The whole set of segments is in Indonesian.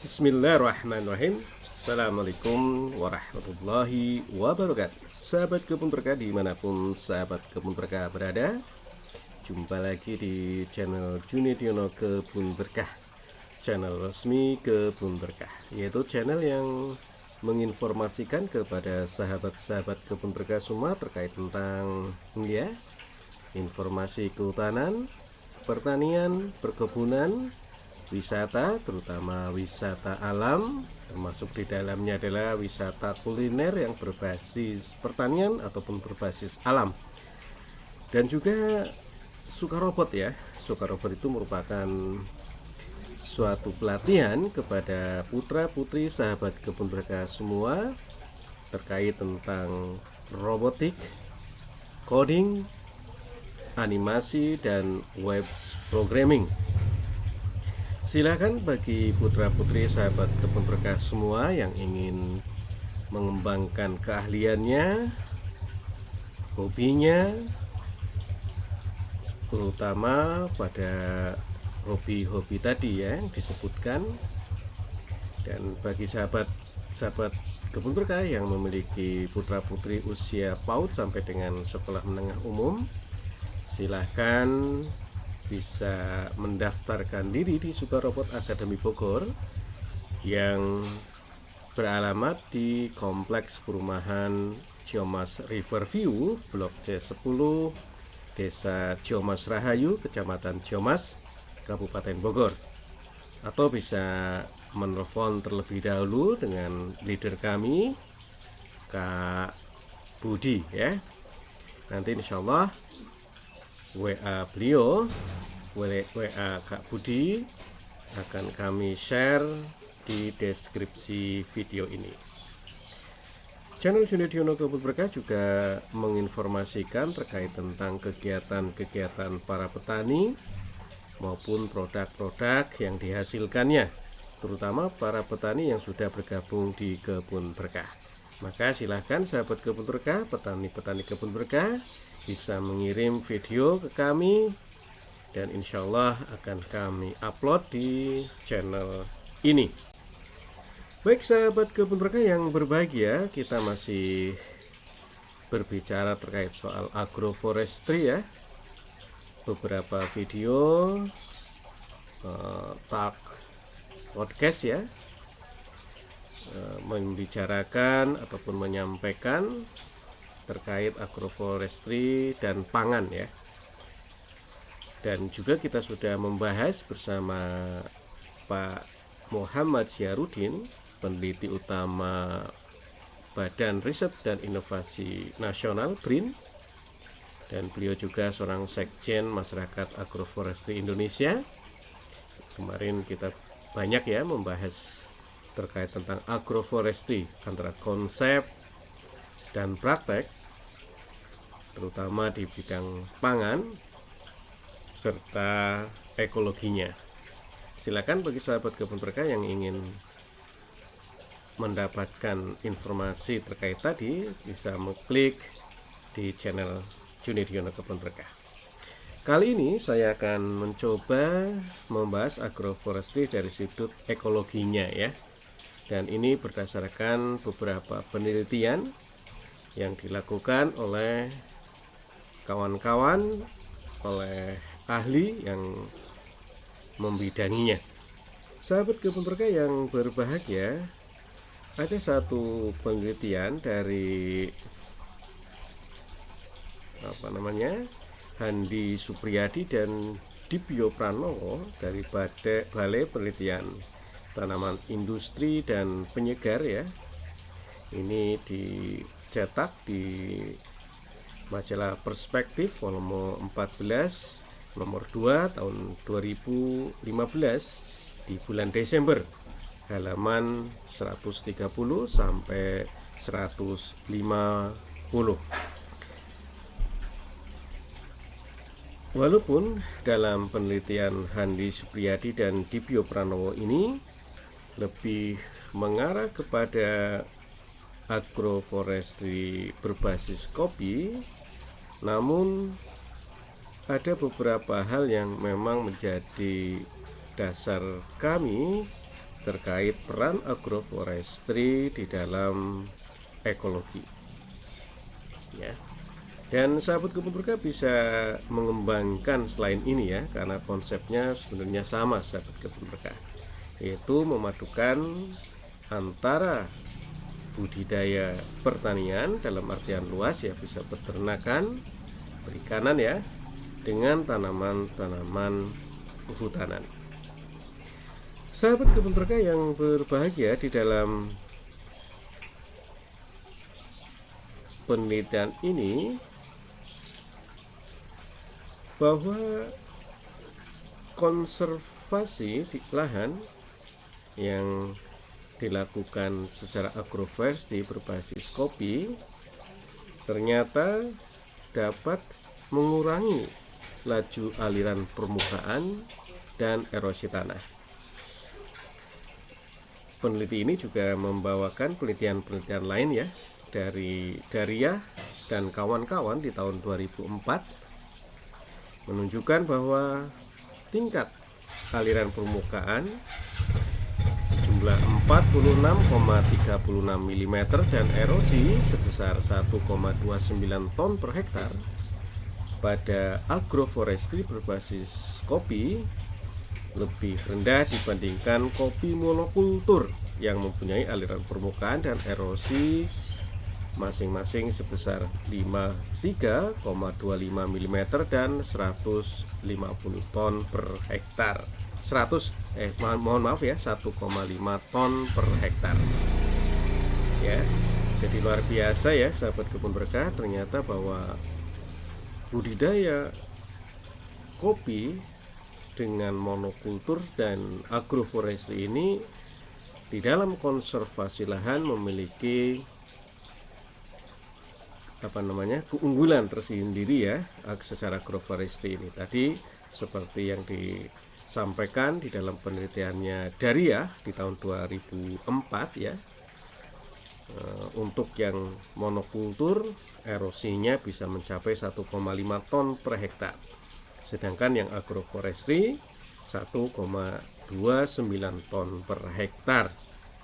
Bismillahirrahmanirrahim. Assalamualaikum warahmatullahi wabarakatuh. Sahabat kebun berkah dimanapun sahabat kebun berkah berada, jumpa lagi di channel Junediono Kebun Berkah, channel resmi Kebun Berkah, yaitu channel yang menginformasikan kepada sahabat-sahabat kebun berkah semua terkait tentang informasi kehutanan, pertanian, perkebunan, wisata, terutama wisata alam, termasuk di dalamnya adalah wisata kuliner yang berbasis pertanian ataupun berbasis alam. Dan juga suka robot ya. Suka robot itu merupakan suatu pelatihan kepada putra-putri sahabat kebun berkah semua terkait tentang robotik, coding, animasi, dan web programming. Silakan bagi putra-putri sahabat kebun berkah semua yang ingin mengembangkan keahliannya, hobinya, terutama pada hobi-hobi tadi ya yang disebutkan. Dan bagi sahabat kebun berkah yang memiliki putra-putri usia PAUD sampai dengan sekolah menengah umum, silahkan bisa mendaftarkan diri di Suka Robot Academy Bogor yang beralamat di Kompleks Perumahan Ciamas Riverview, Blok C10, Desa Ciamas Rahayu, Kecamatan Ciamas, Kabupaten Bogor. Atau bisa menelpon terlebih dahulu dengan leader kami, Kak Budi ya. Nanti insya Allah WA beliau, WA Kak Budi akan kami share di deskripsi video ini. Channel Junediono Kebun Berkah juga menginformasikan terkait tentang kegiatan-kegiatan para petani maupun produk-produk yang dihasilkannya, terutama para petani yang sudah bergabung di Kebun Berkah. Maka silahkan sahabat kebun berkah, petani-petani kebun berkah bisa mengirim video ke kami dan insya Allah akan kami upload di channel ini. Baik sahabat kebun berkah yang berbahagia, kita masih berbicara terkait soal agroforestry ya. Beberapa video talk podcast ya, membicarakan ataupun menyampaikan terkait agroforestry dan pangan ya. Dan juga kita sudah membahas bersama Pak Muhammad Syarudin, peneliti utama Badan Riset dan Inovasi Nasional BRIN, dan beliau juga seorang sekjen Masyarakat Agroforestry Indonesia. Kemarin kita banyak ya membahas terkait tentang agroforestry, antara konsep dan praktek, terutama di bidang pangan serta ekologinya. Silakan bagi sahabat kebun berkah yang ingin mendapatkan informasi terkait tadi bisa mengklik di channel Junediono Kebun Berkah. Kali ini saya akan mencoba membahas agroforestry dari sudut ekologinya ya. Dan ini berdasarkan beberapa penelitian yang dilakukan oleh kawan-kawan, oleh ahli yang membidanginya. Sahabat kebun berkah yang berbahagia, ada satu penelitian dari Handi Supriyadi dan Dibyo Pranowo dari Balai Penelitian Tanaman Industri dan Penyegar ya. Ini dicetak di majalah Perspektif volume 14 nomor 2 tahun 2015 di bulan Desember, halaman 130 sampai 150. Walaupun dalam penelitian Handi Supriyadi dan Dibyo Pranowo ini lebih mengarah kepada agroforestry berbasis kopi, namun ada beberapa hal yang memang menjadi dasar kami terkait peran agroforestry di dalam ekologi ya. Dan sahabat kebun berkah bisa mengembangkan selain ini ya, karena konsepnya sebenarnya sama sahabat kebun berkah, yaitu memadukan antara budidaya pertanian dalam artian luas ya, bisa peternakan, perikanan ya, dengan tanaman-tanaman kehutanan. Sahabat kebun berkah yang berbahagia, di dalam penelitian ini bahwa konservasi di lahan yang dilakukan secara agroforestry berbasis kopi ternyata dapat mengurangi laju aliran permukaan dan erosi tanah. Peneliti ini juga membawakan penelitian-penelitian lain ya, dari Daria dan kawan-kawan di tahun 2004, menunjukkan bahwa tingkat aliran permukaan sejumlah 46,36 mm dan erosi sebesar 1,29 ton per hektar pada agroforestry berbasis kopi lebih rendah dibandingkan kopi monokultur yang mempunyai aliran permukaan dan erosi masing-masing sebesar 53,25 mm dan 150 ton per hektar. 1,5 ton per hektar. Ya. Jadi luar biasa ya sahabat kebun berkah, ternyata bahwa budidaya kopi dengan monokultur dan agroforestry ini di dalam konservasi lahan memiliki keunggulan tersendiri ya secara agroforestry ini. Tadi seperti yang disampaikan di dalam penelitiannya Daria di tahun 2004 ya, untuk yang monokultur erosinya bisa mencapai 1,5 ton per hektar, sedangkan yang agroforestry 1,29 ton per hektar.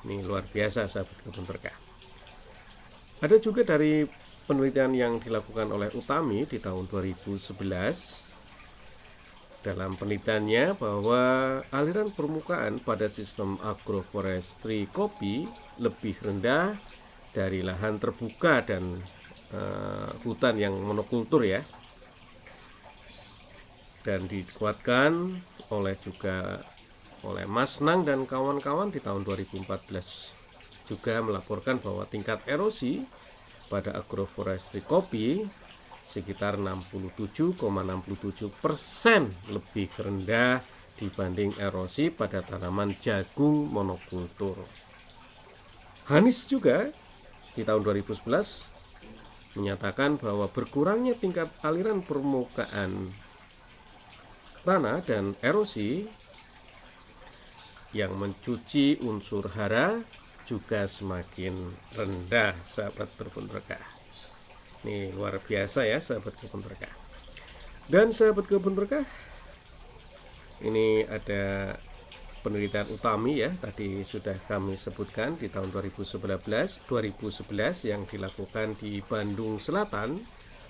Ini luar biasa sahabat kebun berkah. Ada juga dari penelitian yang dilakukan oleh Utami di tahun 2011. Dalam penelitiannya bahwa aliran permukaan pada sistem agroforestry kopi lebih rendah dari lahan terbuka dan hutan yang monokultur ya. Dan dikuatkan oleh Mas Nang dan kawan-kawan di tahun 2014 juga melaporkan bahwa tingkat erosi pada agroforestry kopi sekitar 67,67% lebih rendah dibanding erosi pada tanaman jagung monokultur. Hanis juga di tahun 2011 menyatakan bahwa berkurangnya tingkat aliran permukaan tanah dan erosi yang mencuci unsur hara juga semakin rendah sahabat kebun berkah. Ini luar biasa ya sahabat kebun berkah. Dan sahabat kebun berkah, ini ada penelitian Utami ya, tadi sudah kami sebutkan di tahun 2011 yang dilakukan di Bandung Selatan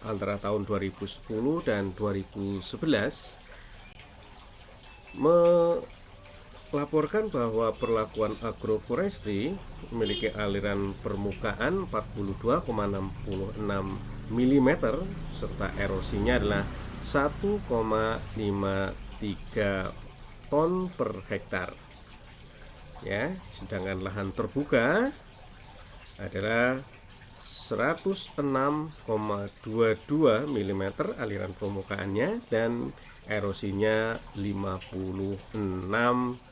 antara tahun 2010 dan 2011, melaporkan bahwa perlakuan agroforestry memiliki aliran permukaan 42,66 mm serta erosinya adalah 1,53 ton per hektar. Ya, sedangkan lahan terbuka adalah 106,22 mm aliran permukaannya dan erosinya 56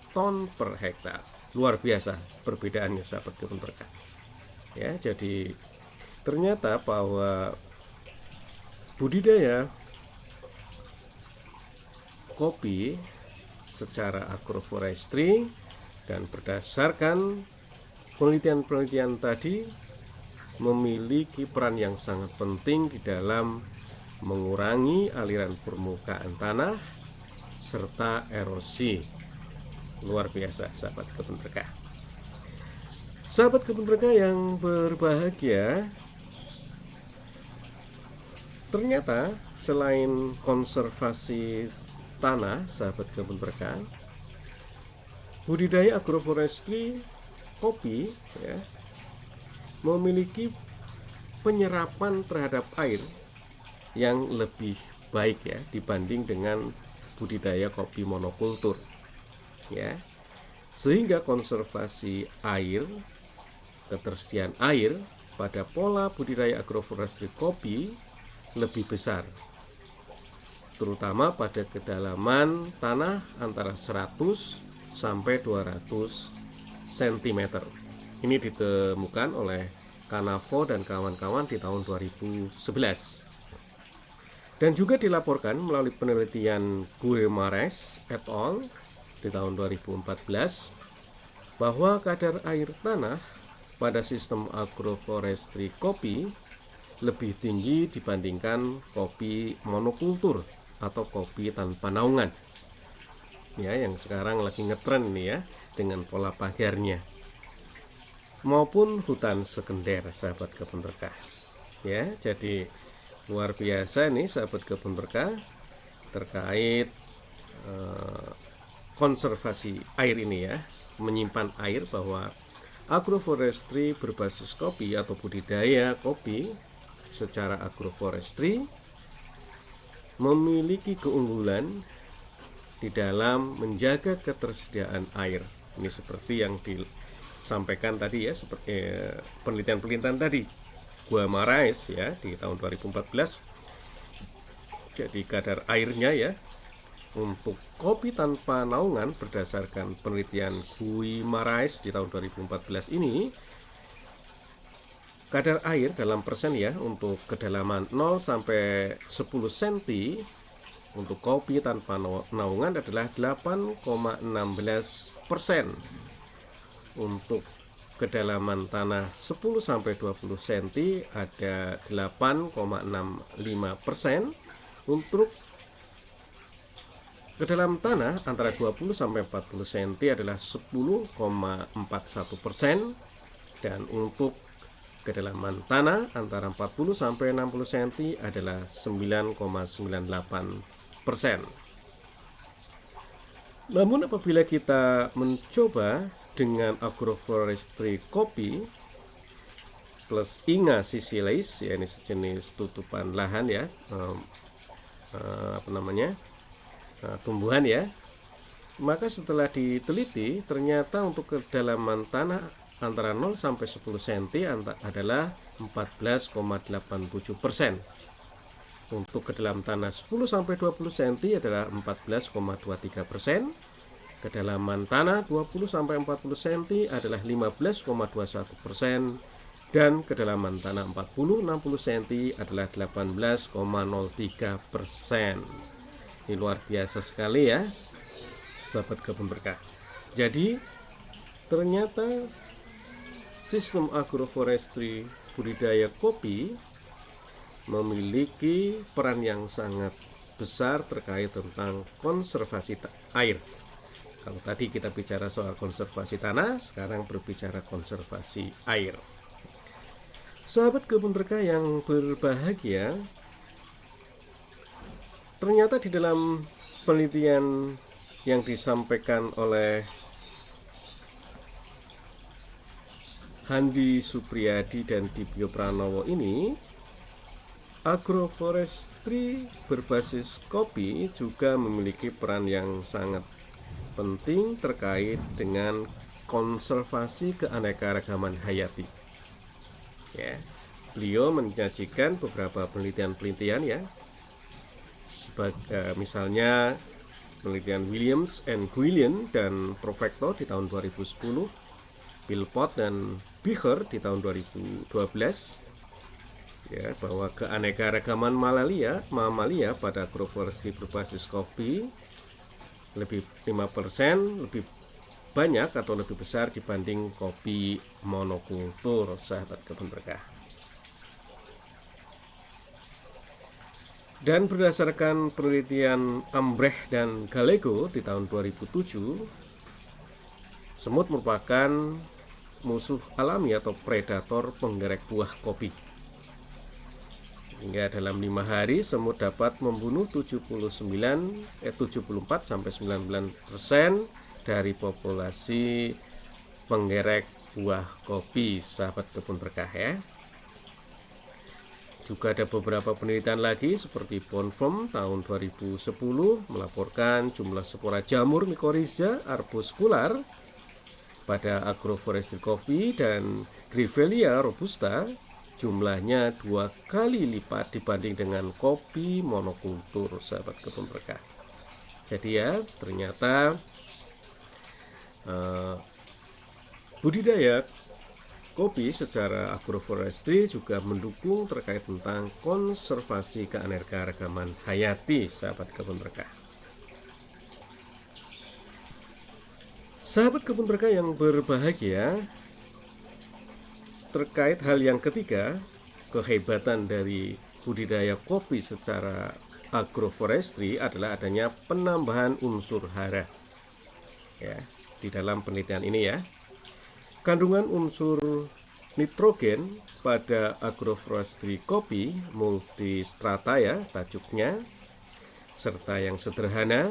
ton per hektar. Luar biasa perbedaannya sahabat kebun berkah. Ya, jadi ternyata bahwa budidaya kopi secara agroforestry dan berdasarkan penelitian-penelitian tadi memiliki peran yang sangat penting di dalam mengurangi aliran permukaan tanah serta erosi. Luar biasa sahabat kebun berkah. Sahabat kebun berkah yang berbahagia, ternyata selain konservasi tanah, sahabat kebun berkah, budidaya agroforestry kopi ya, memiliki penyerapan terhadap air yang lebih baik ya dibanding dengan budidaya kopi monokultur ya, sehingga konservasi air, ketersediaan air pada pola budidaya agroforestry kopi lebih besar, terutama pada kedalaman tanah antara 100 sampai 200 cm. Ini ditemukan oleh Kanavo dan kawan-kawan di tahun 2011. Dan juga dilaporkan melalui penelitian Guimarães et al. Di tahun 2014 bahwa kadar air tanah pada sistem agroforestry kopi lebih tinggi dibandingkan kopi monokultur atau kopi tanpa naungan ya, yang sekarang lagi ngetren nih ya dengan pola pagarnya, maupun hutan sekunder sahabat kebun berkah ya. Jadi luar biasa nih sahabat kebun berkah terkait konservasi air ini ya, menyimpan air, bahwa agroforestry berbasis kopi atau budidaya kopi secara agroforestry memiliki keunggulan di dalam menjaga ketersediaan air. Ini seperti yang disampaikan tadi ya, seperti penelitian-penelitian tadi Guimarães ya di tahun 2014. Jadi kadar airnya ya untuk kopi tanpa naungan berdasarkan penelitian Guimarães di tahun 2014 ini, kadar air dalam persen ya untuk kedalaman 0 sampai 10 cm untuk kopi tanpa naungan adalah 8,16%. Untuk kedalaman tanah 10 sampai 20 cm ada 8,65%. Untuk kedalaman tanah antara 20 sampai 40 cm adalah 10,41%, dan untuk kedalaman tanah antara 40 sampai 60 cm adalah 9,98%. Namun apabila kita mencoba dengan agroforestry kopi plus Inga siciliae, ya ini sejenis tutupan lahan ya, tumbuhan ya, maka setelah diteliti ternyata untuk kedalaman tanah antara 0 sampai 10 cm adalah 14,87%. Untuk kedalaman tanah 10 sampai 20 cm adalah 14,23%. Kedalaman tanah 20 sampai 40 cm adalah 15,21%, dan kedalaman tanah 40-60 cm adalah 18,03%. Ini luar biasa sekali ya sahabat kebun berkah. Jadi ternyata sistem agroforestry budidaya kopi memiliki peran yang sangat besar terkait tentang konservasi air. Kalau tadi kita bicara soal konservasi tanah, sekarang berbicara konservasi air. Sahabat kebun berkah yang berbahagia, ternyata di dalam penelitian yang disampaikan oleh Handi Supriyadi dan Dibyo Pranowo ini, agroforestry berbasis kopi juga memiliki peran yang sangat penting terkait dengan konservasi keanekaragaman hayati. Ya, beliau menyajikan beberapa penelitian-penelitian ya, misalnya penelitian Williams and Guillen dan Provecto di tahun 2010, Philpott dan Becher di tahun 2012, ya, bahwa keanekaragaman mamalia pada agroforestry berbasis kopi lebih 5% lebih banyak atau lebih besar dibanding kopi monokultur sahabat kebun berkah. Dan berdasarkan penelitian Ambrecht dan Gallego di tahun 2007, Semut merupakan musuh alami atau predator penggerek buah kopi. Hingga dalam 5 hari semut dapat membunuh 74 sampai 99% dari populasi penggerek buah kopi, sahabat kebun berkah ya. Juga ada beberapa penelitian lagi seperti Bonfim tahun 2010 melaporkan jumlah spora jamur mycorrhiza arbuscular pada agroforestry coffee dan Grevillea robusta jumlahnya 2 kali lipat dibanding dengan kopi monokultur, sahabat kebun berkah. Jadi ya, ternyata budidaya kopi secara agroforestry juga mendukung terkait tentang konservasi keanekaragaman hayati, sahabat kebun berkah. Sahabat kebun berkah yang berbahagia, terkait hal yang ketiga, kehebatan dari budidaya kopi secara agroforestry adalah adanya penambahan unsur hara ya di dalam penelitian ini ya. Kandungan unsur nitrogen pada agroforestry kopi multistrata ya tajuknya, serta yang sederhana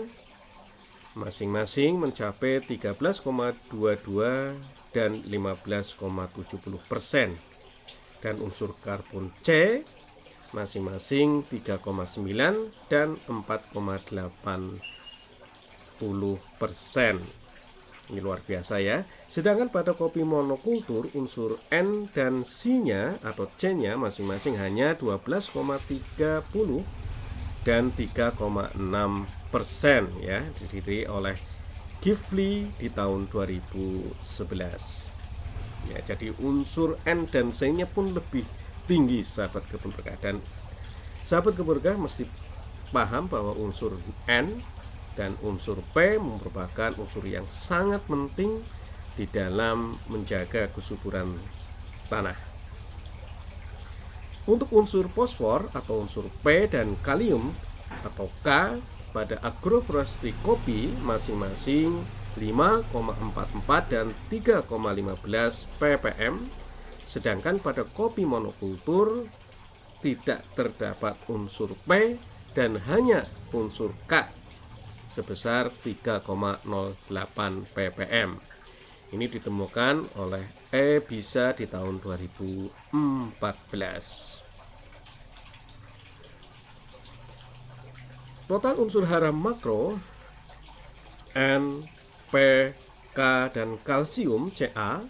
masing-masing mencapai 13,22 dan 15,70%, dan unsur karbon C masing-masing 3,9 dan 4,80%. Ini luar biasa ya. Sedangkan pada kopi monokultur unsur N dan C-nya atau C-nya masing-masing hanya 12,30 dan 3,6% ya, didiri oleh Gifli di tahun 2011 ya. Jadi unsur N dan C-nya pun lebih tinggi, sahabat kebun berkah. Dan sahabat kebun berkah mesti paham bahwa unsur N dan unsur P merupakan unsur yang sangat penting di dalam menjaga kesuburan tanah. Untuk unsur fosfor atau unsur P dan kalium atau K pada agroforestry kopi masing-masing 5,44 dan 3,15 ppm, sedangkan pada kopi monokultur tidak terdapat unsur P dan hanya unsur K sebesar 3,08 ppm. Ini ditemukan oleh Bisa di tahun 2014. Total unsur hara makro N, P, K, dan kalsium Ca,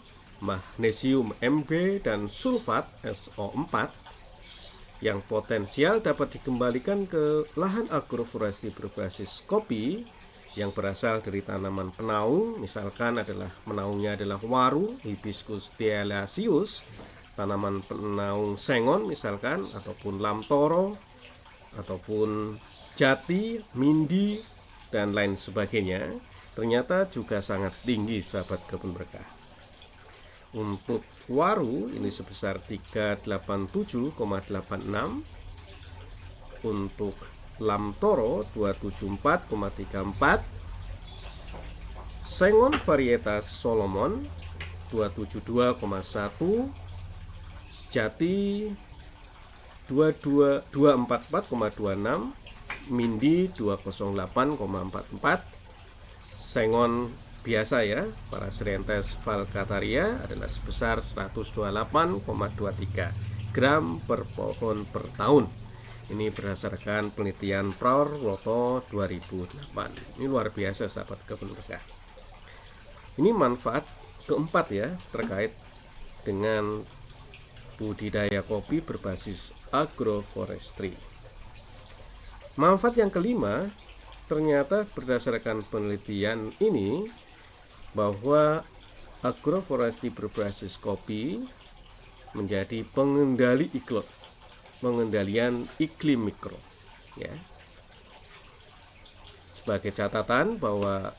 magnesium Mg, dan sulfat SO4 yang potensial dapat dikembalikan ke lahan agroforestry berbasis kopi yang berasal dari tanaman penaung, misalkan adalah penaungnya adalah waru, Hibiscus thaliacus, tanaman penaung sengon misalkan, ataupun lamtoro, ataupun jati, mindi, dan lain sebagainya, ternyata juga sangat tinggi, sahabat kebun berkah. Untuk waru ini sebesar 387,86, untuk lamtoro 274,34, sengon varietas Solomon 272,1, jati 244,26, mindi 208,44, sengon biasa ya, Paraserianthes falcataria adalah sebesar 128,23 gram per pohon per tahun. Ini berdasarkan penelitian Prorwoto 2008. Ini luar biasa, sahabat kebun berkah. Ini manfaat keempat ya terkait dengan budidaya kopi berbasis agroforestry. Manfaat yang kelima, ternyata berdasarkan penelitian ini bahwa agroforestry berbasis kopi menjadi pengendalian iklim mikro ya. Sebagai catatan bahwa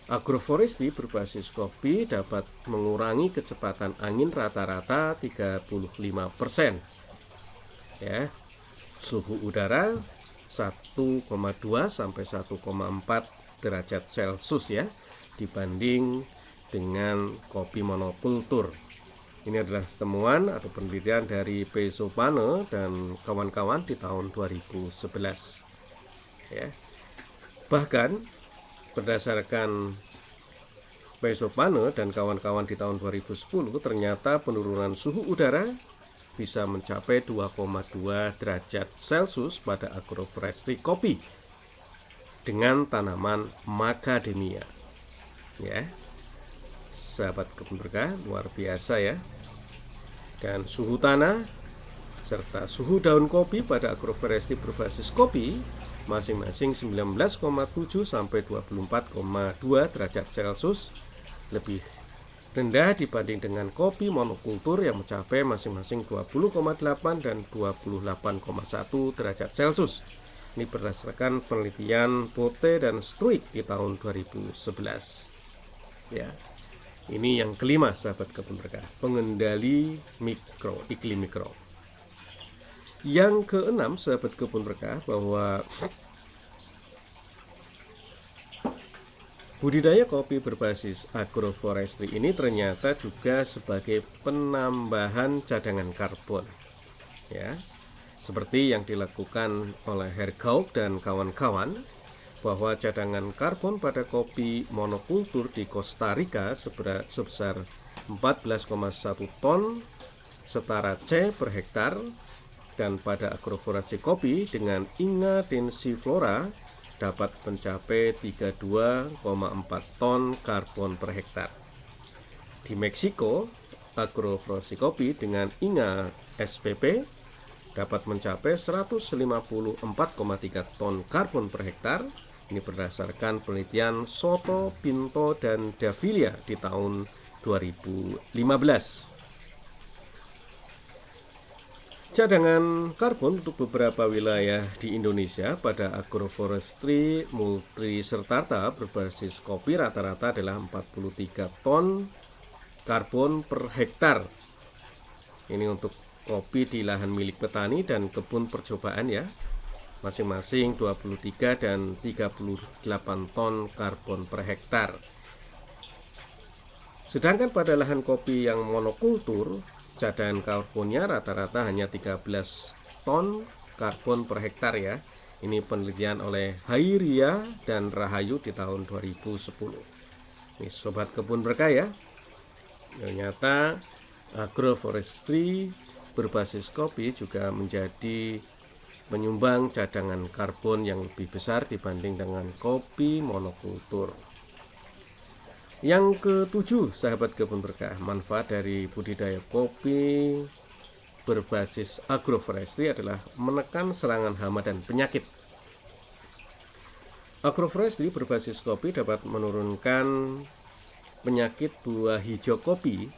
agroforestry berbasis kopi dapat mengurangi kecepatan angin rata-rata 35% ya. Suhu udara 1,2 sampai 1,4 derajat Celcius ya. dibanding dengan kopi monokultur. Ini adalah temuan atau penelitian dari P. Sopane dan kawan-kawan di tahun 2011. Ya. Bahkan berdasarkan P. Sopane dan kawan-kawan di tahun 2010, ternyata penurunan suhu udara bisa mencapai 2,2 derajat Celcius pada agroforestry kopi dengan tanaman macadamia. Ya. Sahabat kebun berkah, luar biasa ya. Dan suhu tanah serta suhu daun kopi pada agroforestry berbasis kopi masing-masing 19,7 sampai 24,2 derajat Celcius lebih rendah dibanding dengan kopi monokultur yang mencapai masing-masing 20,8 dan 28,1 derajat Celcius. Ini berdasarkan penelitian Pote dan Struik di tahun 2011. Ya. Ini yang kelima, sahabat kebun berkah, pengendali iklim mikro. Yang keenam, sahabat kebun berkah, bahwa budidaya kopi berbasis agroforestry ini ternyata juga sebagai penambahan cadangan karbon. Ya, seperti yang dilakukan oleh Hergauk dan kawan-kawan, bahwa cadangan karbon pada kopi monokultur di Costa Rica sebesar 14,1 ton setara C per hektar, dan pada agroforestry kopi dengan Inga densiflora dapat mencapai 32,4 ton karbon per hektar. Di Meksiko, agroforestry kopi dengan Inga SPP dapat mencapai 154,3 ton karbon per hektar. Ini berdasarkan penelitian Soto, Pinto, dan Davila di tahun 2015. Cadangan karbon untuk beberapa wilayah di Indonesia pada agroforestry multisertata berbasis kopi rata-rata adalah 43 ton karbon per hektar. Ini untuk kopi di lahan milik petani dan kebun percobaan ya, masing-masing 23 dan 38 ton karbon per hektar. Sedangkan pada lahan kopi yang monokultur, cadangan karbonnya rata-rata hanya 13 ton karbon per hektar ya. Ini penelitian oleh Hairia dan Rahayu di tahun 2010. Ini sobat kebun berkah ya. Ternyata agroforestry berbasis kopi juga menjadi menyumbang cadangan karbon yang lebih besar dibanding dengan kopi monokultur. Yang ketujuh, sahabat kebun berkah, manfaat dari budidaya kopi berbasis agroforestry adalah menekan serangan hama dan penyakit. Agroforestry berbasis kopi dapat menurunkan penyakit buah hijau kopi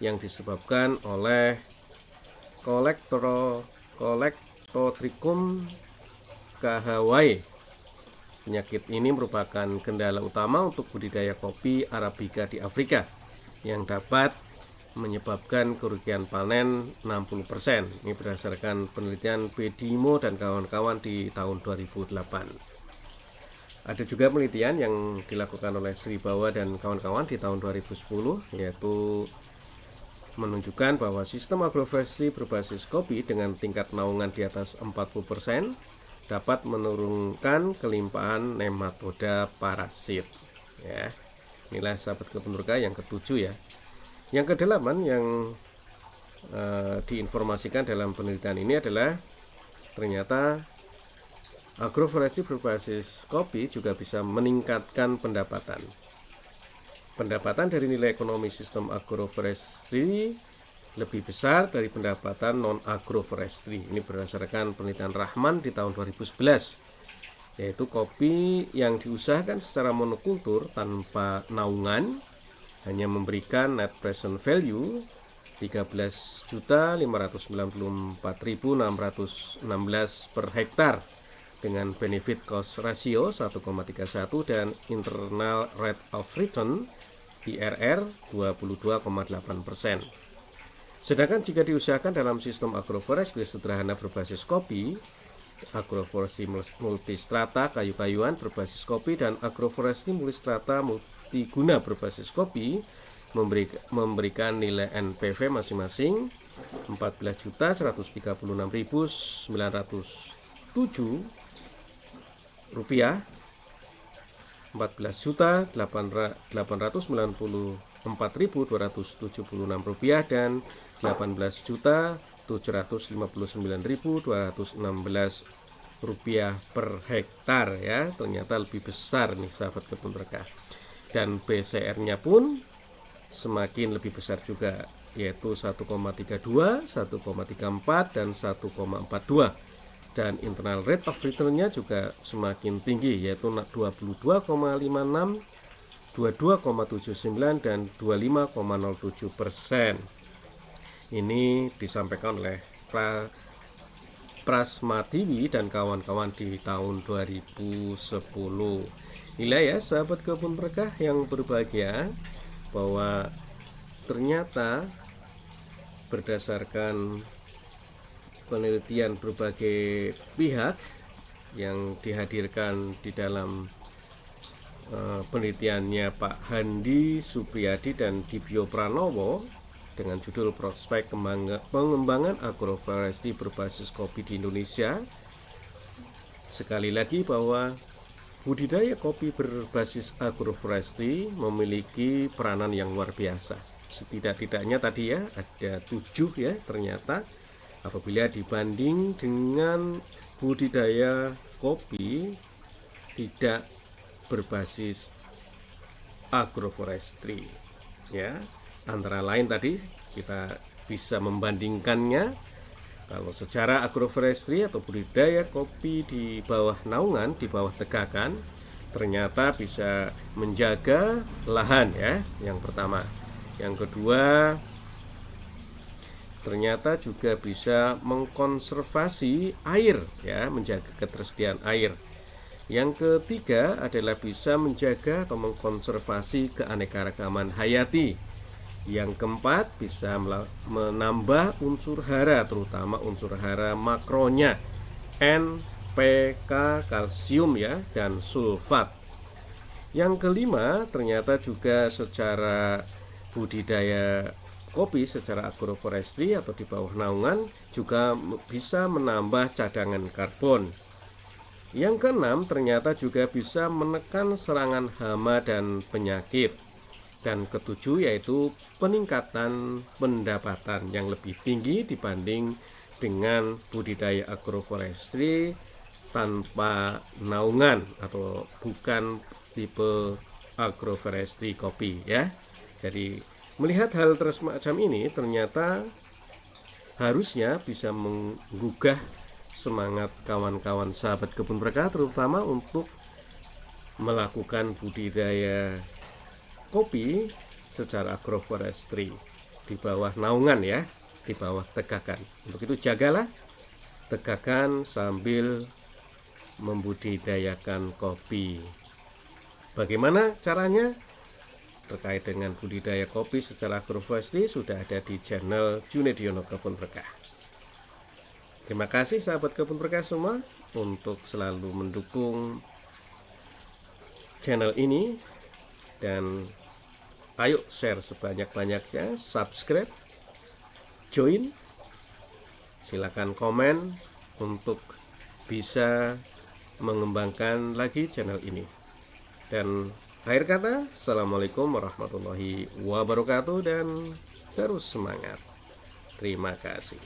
yang disebabkan oleh Collectotrichum cahawae. Penyakit ini merupakan kendala utama untuk budidaya kopi Arabica di Afrika yang dapat menyebabkan kerugian panen 60%. Ini berdasarkan penelitian Pedimo dan kawan-kawan di tahun 2008. Ada juga penelitian yang dilakukan oleh Sri Bawa dan kawan-kawan di tahun 2010, yaitu menunjukkan bahwa sistem agroforestry berbasis kopi dengan tingkat naungan di atas 40% dapat menurunkan kelimpahan nematoda parasit. Ya, inilah sahabat kebun berkah yang ketujuh ya. Yang kedelapan yang diinformasikan dalam penelitian ini adalah ternyata agroforestry berbasis kopi juga bisa meningkatkan pendapatan. Pendapatan dari nilai ekonomi sistem agroforestry lebih besar dari pendapatan non-agroforestry. Ini berdasarkan penelitian Rahman di tahun 2011, yaitu kopi yang diusahakan secara monokultur tanpa naungan hanya memberikan net present value 13.594.616 per hektar dengan benefit cost ratio 1,31 dan internal rate of return IRR 22,8%. Sedangkan jika diusahakan dalam sistem agroforestry sederhana berbasis kopi, agroforestry multistrata kayu-kayuan berbasis kopi, dan agroforestry multistrata guna berbasis kopi memberikan nilai NPV masing-masing 14.136.907 rupiah, 14.894.276 rupiah, dan 18.759.216 rupiah per hektar ya. Ternyata lebih besar nih sahabat kebun berkah, dan BCR-nya pun semakin lebih besar juga, yaitu 1,32, 1,34 dan 1,42, dan internal rate of return-nya juga semakin tinggi, yaitu 22,56, 22,79 dan 25,07%. Ini disampaikan oleh Prasmatiwi dan kawan-kawan di tahun 2010. Inilah ya sahabat kebun berkah yang berbahagia, bahwa ternyata berdasarkan penelitian berbagai pihak yang dihadirkan di dalam penelitiannya Pak Handi Supriyadi dan Dibyo Pranowo dengan judul Prospek Pengembangan Agroforestry Berbasis Kopi di Indonesia, sekali lagi bahwa budidaya kopi berbasis agroforestry memiliki peranan yang luar biasa. Setidak-tidaknya tadi ya ada 7 ya ternyata, apabila dibanding dengan budidaya kopi tidak berbasis agroforestry ya. Antara lain tadi kita bisa membandingkannya. Kalau secara agroforestry atau budidaya kopi di bawah naungan, di bawah tegakan, ternyata bisa menjaga lahan ya, yang pertama. Yang kedua, ternyata juga bisa mengkonservasi air ya, menjaga ketersediaan air. Yang ketiga adalah bisa menjaga atau mengkonservasi keanekaragaman hayati. Yang keempat, bisa menambah unsur hara, terutama unsur hara makronya, N, P, K, kalsium ya, dan sulfat. Yang kelima, ternyata juga secara budidaya kopi secara agroforestry atau di bawah naungan juga bisa menambah cadangan karbon. Yang keenam, ternyata juga bisa menekan serangan hama dan penyakit. Dan ketujuh yaitu peningkatan pendapatan yang lebih tinggi dibanding dengan budidaya agroforestry tanpa naungan atau bukan tipe agroforestry kopi ya. Jadi melihat hal semacam ini ternyata harusnya bisa menggugah semangat kawan-kawan sahabat kebun berkah, terutama untuk melakukan budidaya kopi secara agroforestry di bawah naungan ya, di bawah tegakan. Untuk itu jagalah tegakan sambil membudidayakan kopi. Bagaimana caranya? Terkait dengan budidaya kopi secara agroforestry sudah ada di channel Junediono Kebun Berkah. Terima kasih sahabat kebun berkah semua untuk selalu mendukung channel ini, dan ayo share sebanyak-banyaknya, subscribe, join, silakan komen untuk bisa mengembangkan lagi channel ini. Dan akhir kata, assalamualaikum warahmatullahi wabarakatuh, dan terus semangat. Terima kasih.